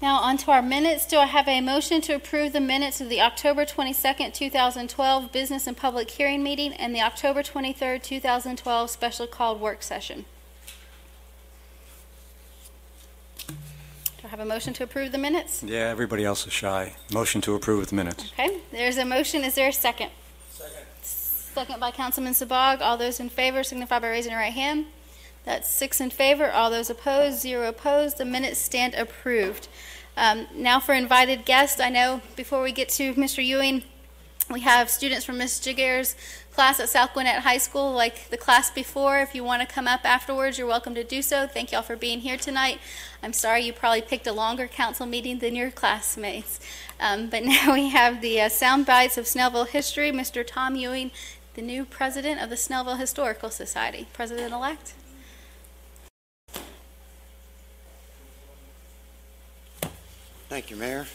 Now on to our minutes. Do I have a motion to approve the minutes of the October 22nd, 2012 Business and Public Hearing Meeting and the October 23rd, 2012 Special Called Work Session? Do I have a motion to approve the minutes? Yeah, everybody else is shy. Motion to approve the minutes. Okay, there's a motion. Is there a second? Second. Second by Councilman Sabag. All those in favor signify by raising your right hand. That's 6 in favor. All those opposed, 0 opposed. The minutes stand approved. Now for invited guests. I know before we get to Mr. Ewing, we have students from Ms. Jiggare's class at South Gwinnett High School, like the class before. If you want to come up afterwards, you're welcome to do so. Thank y'all for being here tonight. I'm sorry you probably picked a longer council meeting than your classmates. But now we have the sound bites of Snellville history. Mr. Tom Ewing, the new president of the Snellville Historical Society. President-elect. Thank you, Mayor.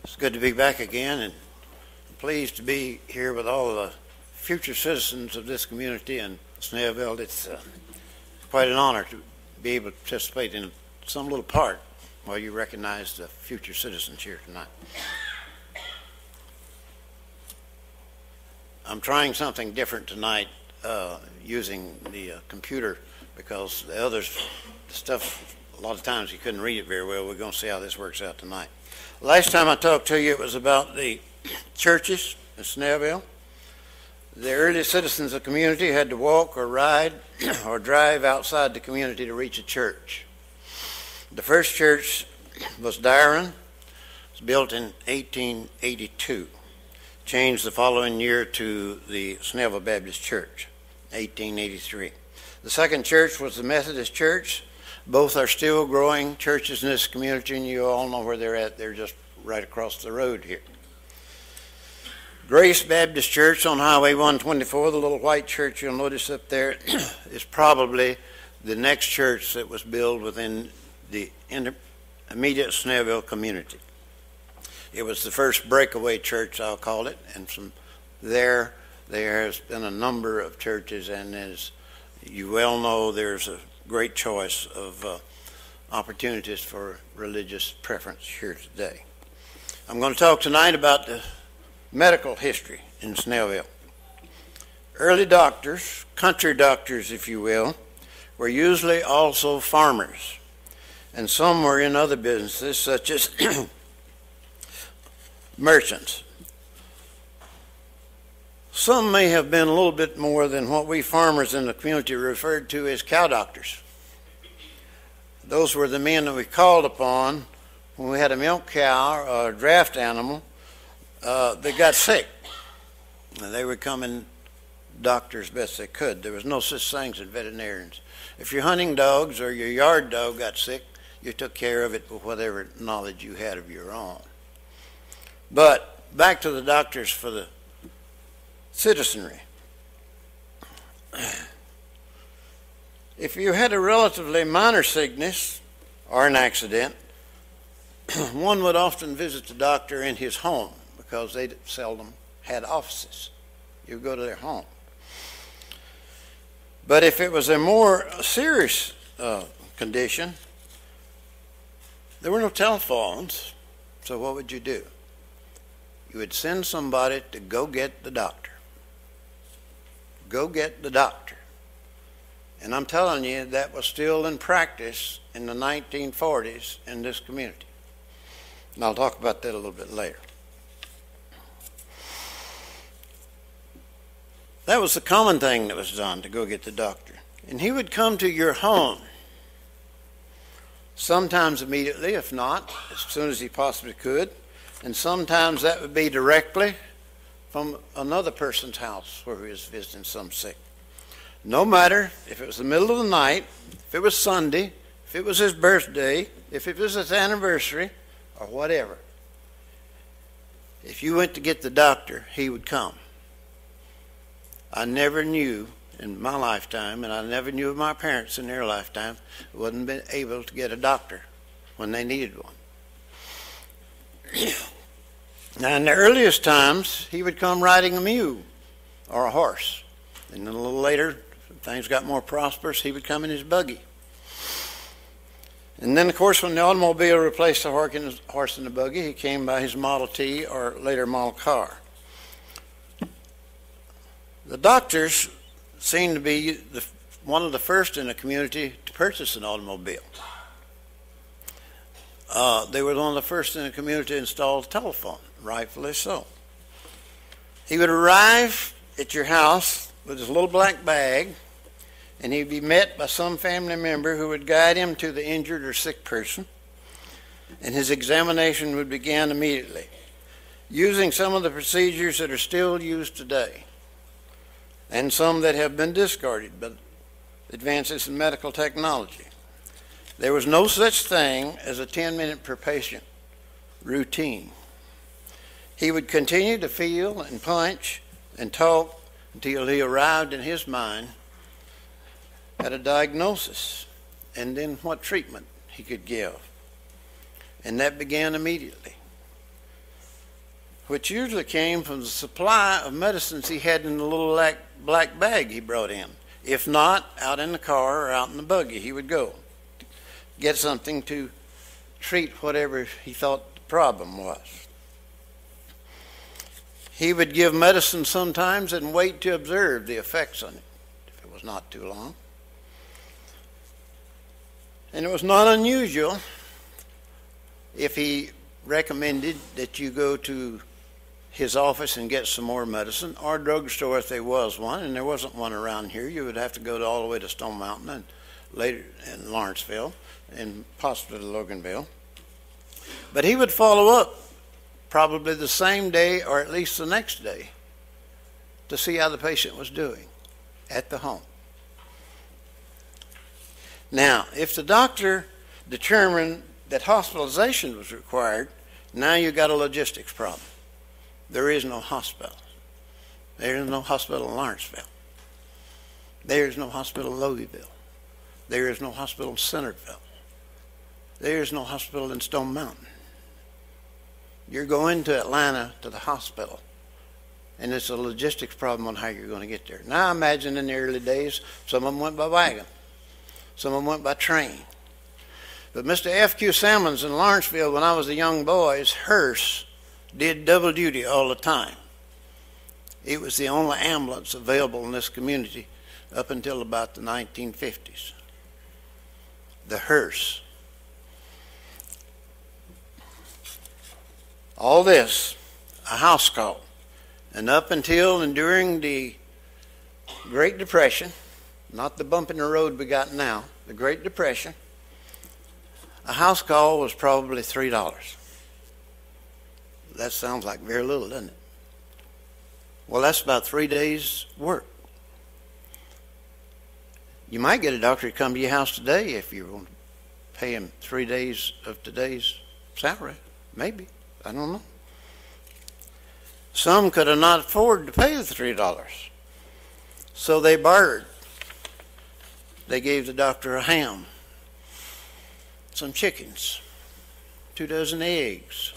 It's good to be back again, and I'm pleased to be here with all the future citizens of this community in Snellville. It's quite an honor to be able to participate in some little part while you recognize the future citizens here tonight. I'm trying something different tonight using the computer, because the others, the stuff, a lot of times you couldn't read it very well. We're going to see how this works out tonight. Last time I talked to you, it was about the churches in Snellville. The early citizens of the community had to walk or ride or drive outside the community to reach a church. The first church was Dyron. It was built in 1882. Changed the following year to the Snellville Baptist Church, 1883. The second church was the Methodist Church. Both are still growing churches in this community, and you all know where they're at. They're just right across the road here. Grace Baptist Church on Highway 124, the little white church you'll notice up there, is probably the next church that was built within the immediate Snellville community. It was the first breakaway church, I'll call it, and from there has been a number of churches, and as you well know, there's a great choice of opportunities for religious preference here today. I'm going to talk tonight about the medical history in Snellville. Early doctors, country doctors if you will, were usually also farmers, and some were in other businesses such as merchants. Some may have been a little bit more than what we farmers in the community referred to as cow doctors. Those were the men that we called upon when we had a milk cow or a draft animal that got sick. And they would come and doctor as best they could. There was no such thing as veterinarians. If your hunting dogs or your yard dog got sick, you took care of it with whatever knowledge you had of your own. But back to the doctors for the citizenry. If you had a relatively minor sickness or an accident, one would often visit the doctor in his home because they seldom had offices. You go to their home. But if it was a more serious condition, there were no telephones, so what would you do? You would send somebody to go get the doctor. Go get the doctor. And I'm telling you, that was still in practice in the 1940s in this community. And I'll talk about that a little bit later. That was the common thing that was done, to go get the doctor. And he would come to your home, sometimes immediately, if not, as soon as he possibly could. And sometimes that would be directly from another person's house where he was visiting some sick. No matter if it was the middle of the night, if it was Sunday, if it was his birthday, if it was his anniversary, or whatever. If you went to get the doctor, he would come. I never knew in my lifetime, and I never knew of my parents in their lifetime, wouldn't been able to get a doctor when they needed one. Now, in the earliest times, he would come riding a mule or a horse. And then a little later, things got more prosperous, he would come in his buggy. And then, of course, when the automobile replaced the horse and the buggy, he came by his Model T or later Model car. The doctors seemed to be one of the first in the community to purchase an automobile. They were one of the first in the community to install a telephone, rightfully so. He would arrive at your house with his little black bag, and he'd be met by some family member who would guide him to the injured or sick person, and his examination would begin immediately, using some of the procedures that are still used today, and some that have been discarded by advances in medical technology. There was no such thing as a 10-minute per patient routine. He would continue to feel and punch and talk until he arrived in his mind at a diagnosis and then what treatment he could give. And that began immediately, which usually came from the supply of medicines he had in the little black bag he brought in. If not, out in the car or out in the buggy, he would go get something to treat whatever he thought the problem was. He would give medicine sometimes and wait to observe the effects on it, if it was not too long. And it was not unusual if he recommended that you go to his office and get some more medicine, or drugstore if there was one, and there wasn't one around here. You would have to go all the way to Stone Mountain and later in Lawrenceville and possibly to Loganville. But he would follow up probably the same day or at least the next day to see how the patient was doing at the home. Now, if the doctor determined that hospitalization was required, now you've got a logistics problem. There is no hospital. There is no hospital in Lawrenceville. There is no hospital in Loganville. There is no hospital in Centerville. There is no hospital in Stone Mountain. You're going to Atlanta to the hospital, and it's a logistics problem on how you're going to get there. Now, I imagine in the early days, some of them went by wagon. Some of them went by train. But Mr. F.Q. Salmons in Lawrenceville, when I was a young boy, his hearse did double duty all the time. It was the only ambulance available in this community up until about the 1950s. The hearse. All this, a house call. And up until and during the Great Depression, not the bump in the road we got now, the Great Depression, a house call was probably $3. That sounds like very little, doesn't it? Well, that's about 3 days' work. You might get a doctor to come to your house today if you want to pay him 3 days of today's salary. Maybe. I don't know. Some could have not afford to pay the $3. So they bartered. They gave the doctor a ham, some chickens, 2 dozen eggs.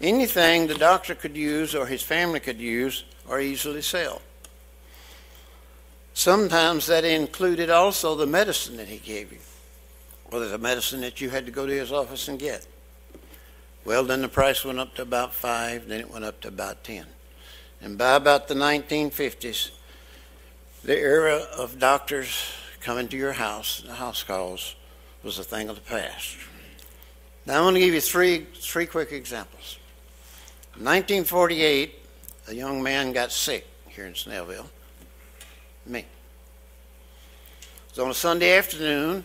Anything the doctor could use or his family could use or easily sell. Sometimes that included also the medicine that he gave you, or the medicine that you had to go to his office and get. Well, then the price went up to about $5, then it went up to about $10. And by about the 1950s, the era of doctors coming to your house, the house calls, was a thing of the past. Now I'm going to give you three quick examples. In 1948, a young man got sick here in Snellville. Me. It was on a Sunday afternoon,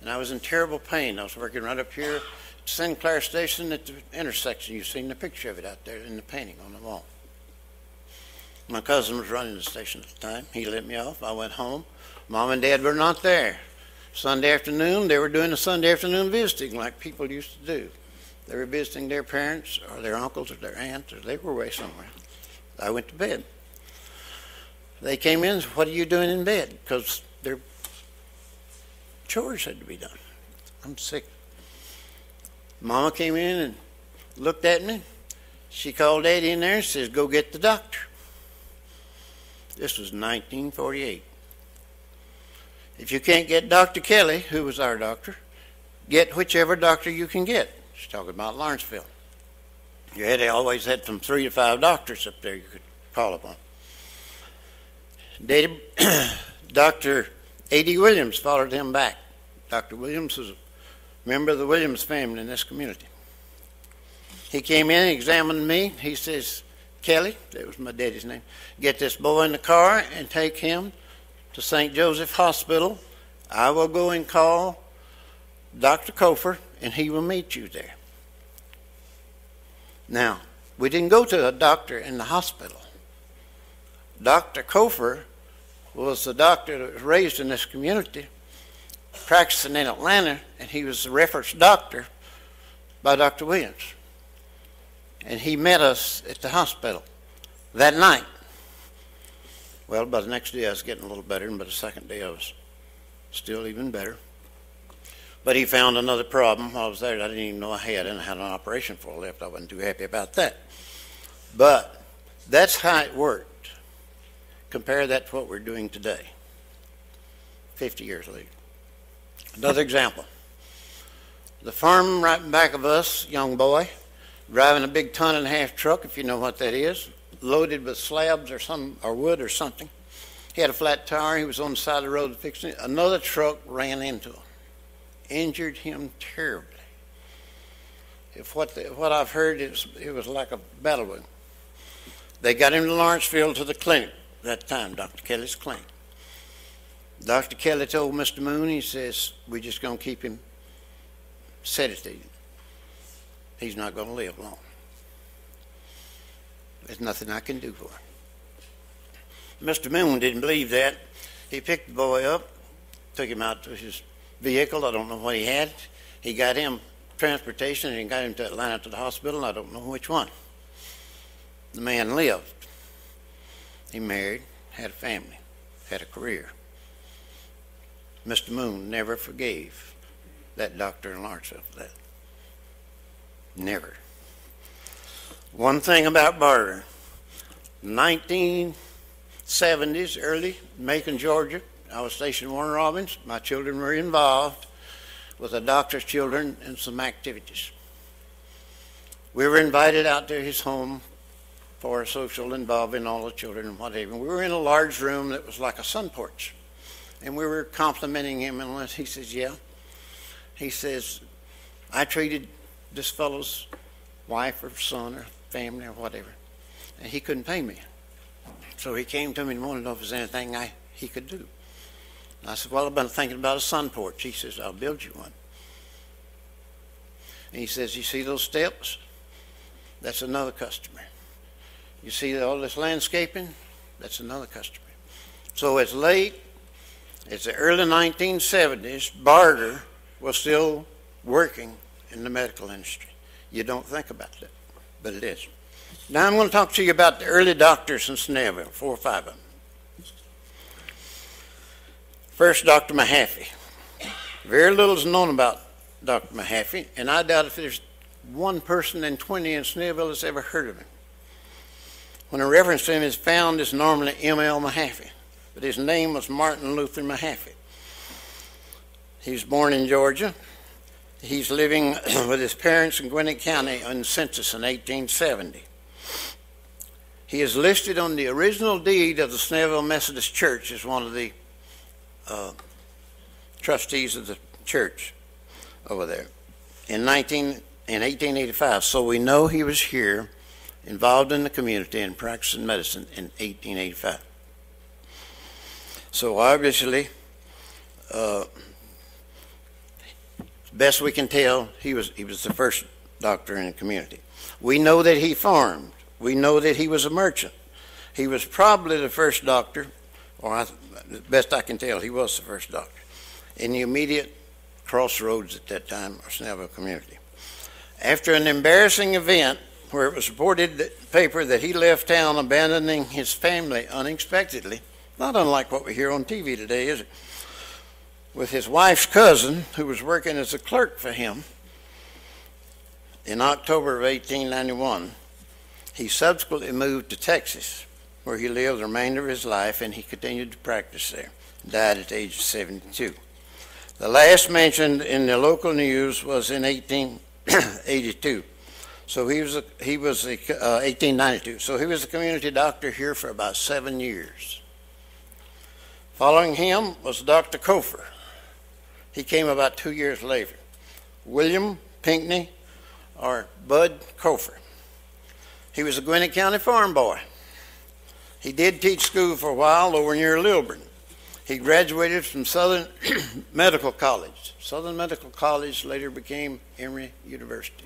and I was in terrible pain. I was working right up here at Sinclair Station at the intersection. You've seen the picture of it out there in the painting on the wall. My cousin was running the station at the time. He let me off. I went home. Mom and Dad were not there. Sunday afternoon, they were doing a Sunday afternoon visiting like people used to do. They were visiting their parents or their uncles or their aunts, or they were away somewhere. I went to bed. They came in and said, "What are you doing in bed?" Because their chores had to be done. I'm sick. Mama came in and looked at me. She called Daddy in there and says, "Go get the doctor." This was 1948. If you can't get Dr. Kelly, who was our doctor, get whichever doctor you can get. She's talking about Lawrenceville. They always had from 3 to 5 doctors up there you could call upon. Dr. A.D. Williams followed him back. Dr. Williams was a member of the Williams family in this community. He came in and examined me. He says, Kelly, that was my daddy's name, get this boy in the car and take him to St. Joseph Hospital. I will go and call Dr. Kofer, and he will meet you there. Now, we didn't go to a doctor in the hospital. Dr. Kofer was the doctor that was raised in this community, practicing in Atlanta, and he was the reference doctor by Dr. Williams. And he met us at the hospital that night. Well, by the next day I was getting a little better, and by the second day I was still even better. But he found another problem while I was there that I didn't even know I had, and I had an operation for left. I wasn't too happy about that. But that's how it worked. Compare that to what we're doing today, 50 years later. Another example. The farm right in back of us, young boy, driving a big 1.5-ton truck, if you know what that is, loaded with slabs or wood or something. He had a flat tire. He was on the side of the road fixing it. Another truck ran into him, injured him terribly. If what I've heard is it was like a battle wound. They got him to Lawrenceville to the clinic that time, Dr. Kelly's clinic. Dr. Kelly told Mr. Moon, he says, we're just going to keep him sedated. He's not going to live long. There's nothing I can do for him. Mr. Moon didn't believe that. He picked the boy up, took him out to his vehicle. I don't know what he had. He got him transportation and he got him to Atlanta to the hospital. I don't know which one. The man lived. He married, had a family, had a career. Mr. Moon never forgave that doctor in Lawrenceville for that. Never. One thing about barter, 1970s, early, Macon, Georgia, I was stationed in Warner Robins. My children were involved with the doctor's children in some activities. We were invited out to his home for a social involving all the children and whatever. We were in a large room that was like a sun porch. And we were complimenting him, and he says, yeah. He says, I treated this fellow's wife or son or family or whatever, and he couldn't pay me. So he came to me and wanted to know if there's anything he could do. And I said, well, I've been thinking about a sun porch. He says, I'll build you one. And he says, you see those steps? That's another customer. You see all this landscaping? That's another customer. So it's late. It's the early 1970s. Barter was still working in the medical industry. You don't think about that, but it is. Now I'm going to talk to you about the early doctors in Snellville, 4 or 5 of them. First, Dr. Mahaffey. Very little is known about Dr. Mahaffey, and I doubt if there's one person in 20 in Snellville that's ever heard of him. When a reference to him is found, it's normally M.L. Mahaffey, but his name was Martin Luther Mahaffey. He was born in Georgia. He's living with his parents in Gwinnett County in census in 1870. He is listed on the original deed of the Snellville Methodist Church as one of the trustees of the church over there in 1885. So we know he was here, involved in the community and practicing medicine in 1885. So obviously, best we can tell, he was the first doctor in the community. We know that he farmed. We know that he was a merchant. He was probably the first doctor, or best I can tell, he was the first doctor in the immediate crossroads at that time, or Snellville community. After an embarrassing event where it was reported in the paper that he left town abandoning his family unexpectedly, not unlike what we hear on TV today, is it? With his wife's cousin, who was working as a clerk for him, in October of 1891, he subsequently moved to Texas, where he lived the remainder of his life, and he continued to practice there. Died at the age of 72. The last mentioned in the local news was in 1882. So he was 1892. So he was a community doctor here for about 7 years. Following him was Dr. Cofer. He came about 2 years later. William Pinckney, or Bud Cofer. He was a Gwinnett County farm boy. He did teach school for a while over near Lilburn. He graduated from Southern Medical College. Southern Medical College later became Emory University.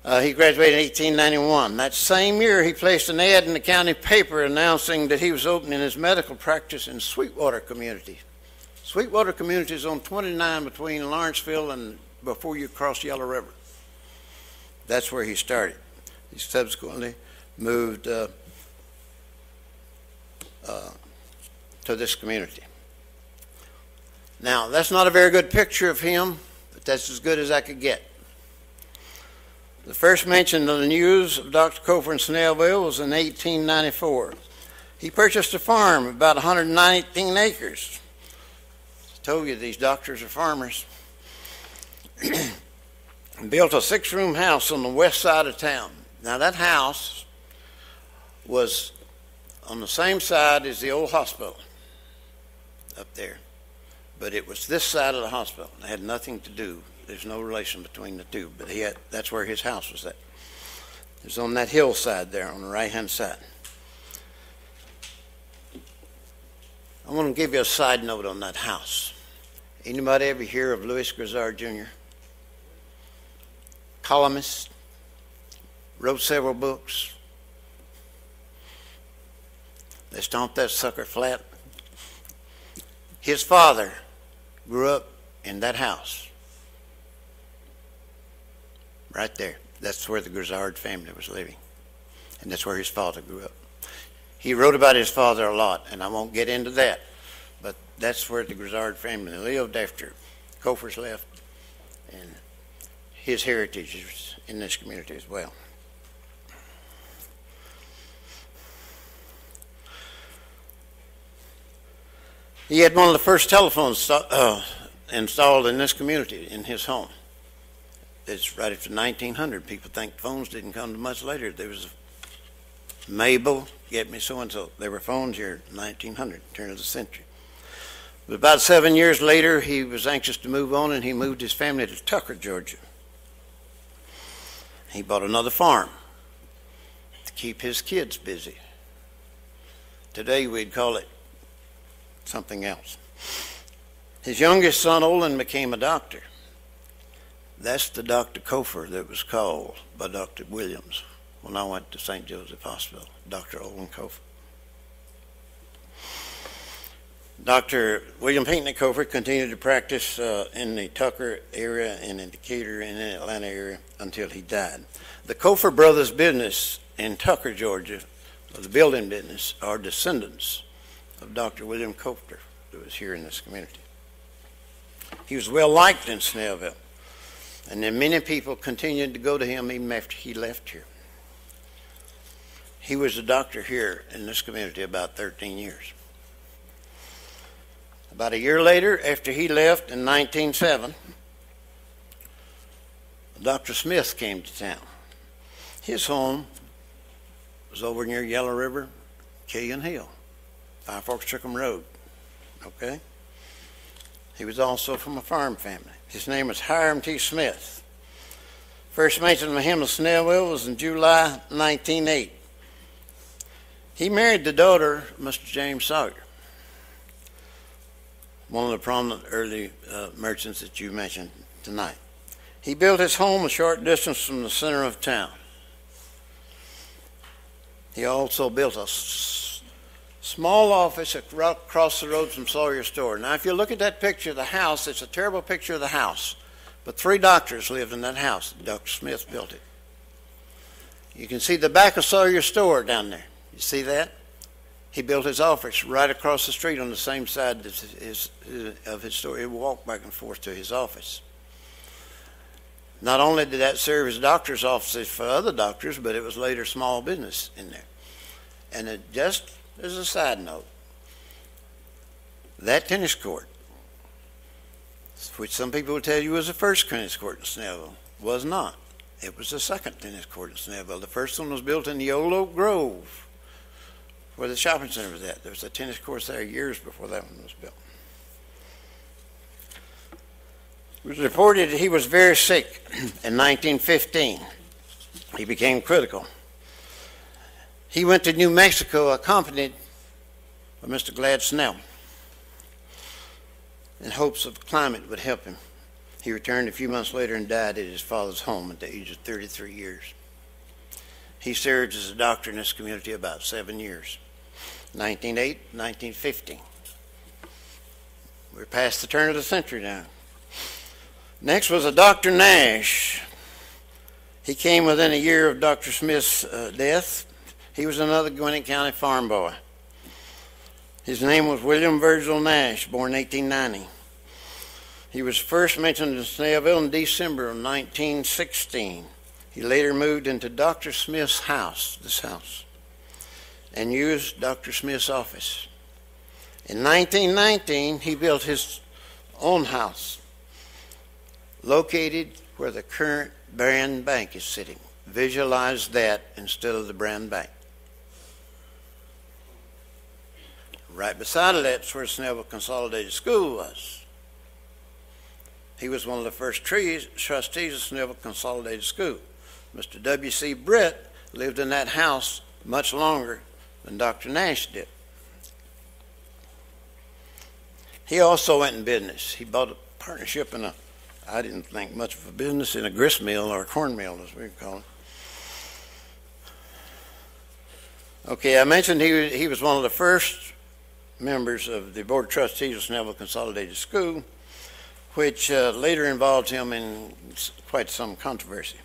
He graduated in 1891. That same year, he placed an ad in the county paper announcing that he was opening his medical practice in Sweetwater Community. Sweetwater Community is on 29 between Lawrenceville and before you cross Yellow River. That's where he started. He subsequently moved to this community. Now, that's not a very good picture of him, but that's as good as I could get. The first mention of the news of Dr. Cofer in Snellville was in 1894. He purchased a farm, about 119 acres. I told you these doctors are farmers. And built a 6-room house on the west side of town. Now that house was on the same side as the old hospital up there. But it was this side of the hospital. It had nothing to do. There's no relation between the two. But that's where his house was at. It was on that hillside there on the right-hand side. I want to give you a side note on that house. Anybody ever hear of Louis Grizzard Jr.? Columnist, wrote several books. They stomped that sucker flat. His father grew up in that house. Right there. That's where the Grizzard family was living. And that's where his father grew up. He wrote about his father a lot, and I won't get into that. But that's where the Grizzard family lived after Cofer's left. And his heritage is in this community as well. He had one of the first telephones installed in this community in his home. It's right after 1900. People think phones didn't come to much later. There was Mabel, get me so-and-so. There were phones here in 1900, turn of the century. But about 7 years later, he was anxious to move on, and he moved his family to Tucker, Georgia. He bought another farm to keep his kids busy. Today, we'd call it something else. His youngest son, Olin, became a doctor. That's the Dr. Cofer that was called by Dr. Williams when I went to St. Joseph Hospital, Dr. Olin Cofer. Dr. William Pinckney Cofer continued to practice in the Tucker area and in Decatur and in the Atlanta area until he died. The Cofer brothers' business in Tucker, Georgia, the building business, are descendants of Dr. William Cofer, who was here in this community. He was well liked in Snellville, and then many people continued to go to him even after he left here. He was a doctor here in this community about 13 years. About a year later, after he left in 1907, Dr. Smith came to town. His home was over near Yellow River, Killian Hill, Five Forks Trickham Road. Okay? He was also from a farm family. His name was Hiram T. Smith. First mention of him in Snellville was in July 1908. He married the daughter of Mr. James Sawyer, one of the prominent early merchants that you mentioned tonight. He built his home a short distance from the center of town. He also built a small office across the road from Sawyer's store. Now, if you look at that picture of the house, it's a terrible picture of the house. But 3 doctors lived in that house. Dr. Smith built it. You can see the back of Sawyer's store down there. You see that? He built his office right across the street on the same side of his store. He would walk back and forth to his office. Not only did that serve as doctor's offices for other doctors, but it was later small business in there. And it just as a side note, that tennis court which some people will tell you was the first tennis court in Snellville. Was not. It was the second tennis court in Snellville. The first one was built in the old Oak Grove, where the shopping center was at. There was a tennis course there years before that one was built. It was reported that he was very sick in 1915. He became critical. He went to New Mexico accompanied by Mr. Glad Snell in hopes of climate would help him. He returned a few months later and died at his father's home at the age of 33 years. He served as a doctor in this community about 7 years, 1908, 1915. We're past the turn of the century now. Next was a Dr. Nash. He came within a year of Dr. Smith's death. He was another Gwinnett County farm boy. His name was William Virgil Nash, born 1890. He was first mentioned in Snellville in December of 1916. He later moved into Dr. Smith's house, this house, and used Dr. Smith's office. In 1919, he built his own house, located where the current Brand Bank is sitting. Visualize that instead of the Brand Bank. Right beside of that's where Snellville Consolidated School was. He was one of the first trustees of Snellville Consolidated School. Mr. W.C. Brett lived in that house much longer than Dr. Nash did. He also went in business. He bought a partnership in I didn't think much of a business, in a grist mill or a corn mill, as we would call it. Okay, I mentioned he was one of the first members of the Board of Trustees of Snellville Consolidated School, which later involved him in quite some controversy.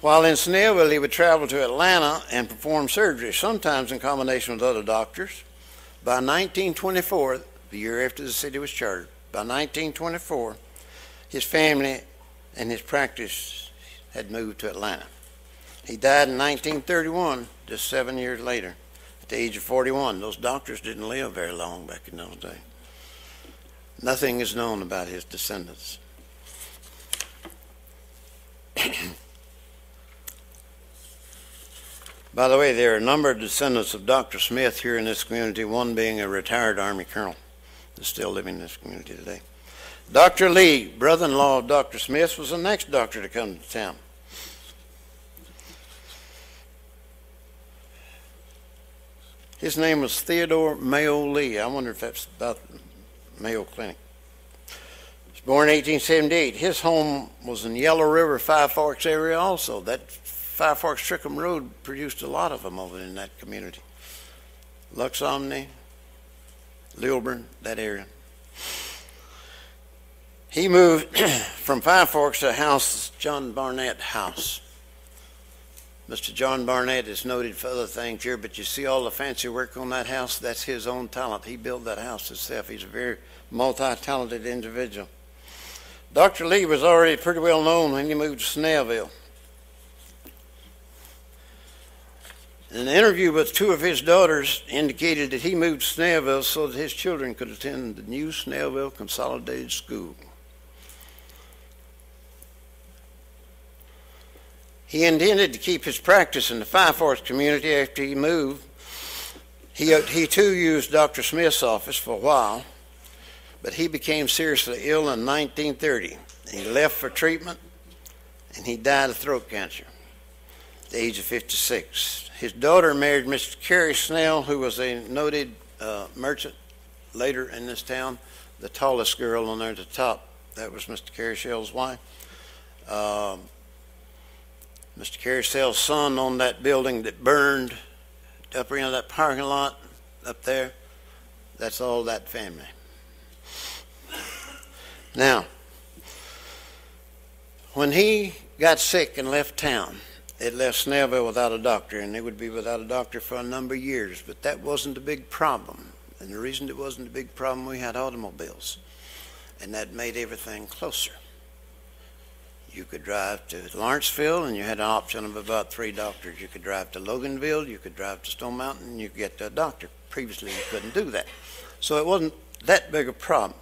While in Snellville, he would travel to Atlanta and perform surgery, sometimes in combination with other doctors. By 1924, the year after the city was chartered, by 1924, his family and his practice had moved to Atlanta. He died in 1931, just 7 years later, at the age of 41. Those doctors didn't live very long back in those days. Nothing is known about his descendants. By the way, there are a number of descendants of Dr. Smith here in this community, one being a retired Army colonel that's still living in this community today. Dr. Lee, brother-in-law of Dr. Smith, was the next doctor to come to town. His name was Theodore Mayo Lee. I wonder if that's about the Mayo Clinic. He was born in 1878. His home was in Yellow River, Five Forks area also. That Five Forks Trickham Road produced a lot of them over in that community. Lux Omni, Lilburn, that area. He moved from Five Forks to a house, John Barnett House. Mr. John Barnett is noted for other things here, but you see all the fancy work on that house? That's his own talent. He built that house himself. He's a very multi-talented individual. Dr. Lee was already pretty well known when he moved to Snellville. An interview with two of his daughters indicated that he moved to Snellville so that his children could attend the new Snellville Consolidated School. He intended to keep his practice in the Five Forks community after he moved. He too used Dr. Smith's office for a while, but he became seriously ill in 1930. He left for treatment, and he died of throat cancer at the age of 56. His daughter married Mr. Carey Snell, who was a noted merchant later in this town. The tallest girl on there at the top, that was Mr. Carey Snell's wife. Mr. Carey Snell's son owned that building that burned up around that parking lot up there. That's all that family. Now, when he got sick and left town, it left Snellville without a doctor, and they would be without a doctor for a number of years, but that wasn't a big problem. And the reason it wasn't a big problem, we had automobiles, and that made everything closer. You could drive to Lawrenceville, and you had an option of about 3 doctors. You could drive to Loganville, you could drive to Stone Mountain, and you could get to a doctor. Previously, you couldn't do that. So it wasn't that big a problem.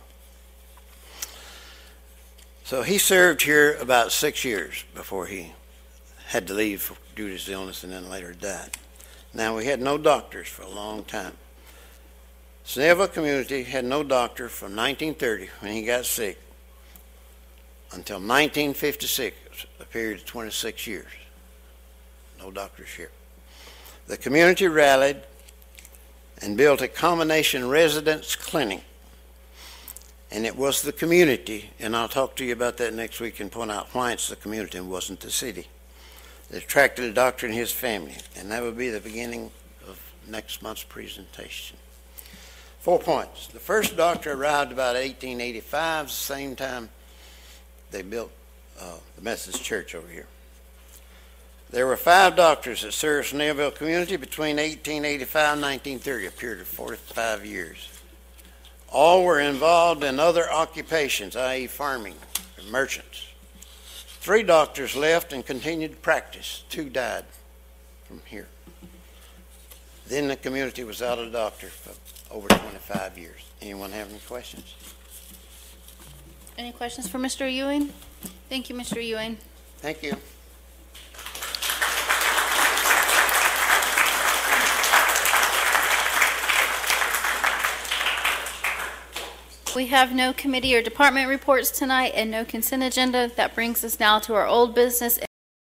So he served here about 6 years before he had to leave due to his illness and then later died. Now, we had no doctors for a long time. Snellville community had no doctor from 1930 when he got sick until 1956, a period of 26 years. No doctors here. The community rallied and built a combination residence clinic. And it was the community, and I'll talk to you about that next week and point out why it's the community and wasn't the city, that attracted a doctor and his family. And that will be the beginning of next month's presentation. 4 points. The first doctor arrived about 1885, the same time they built the Methodist Church over here. There were 5 doctors that served Snellville community between 1885 and 1930, a period of 45 years. All were involved in other occupations, i.e. farming and merchants. 3 doctors left and continued to practice. 2 died from here. Then the community was out of doctor for over 25 years. Anyone have any questions? Any questions for Mr. Ewing? Thank you, Mr. Ewing. Thank you. We have no committee or department reports tonight and no consent agenda. That brings us now to our old business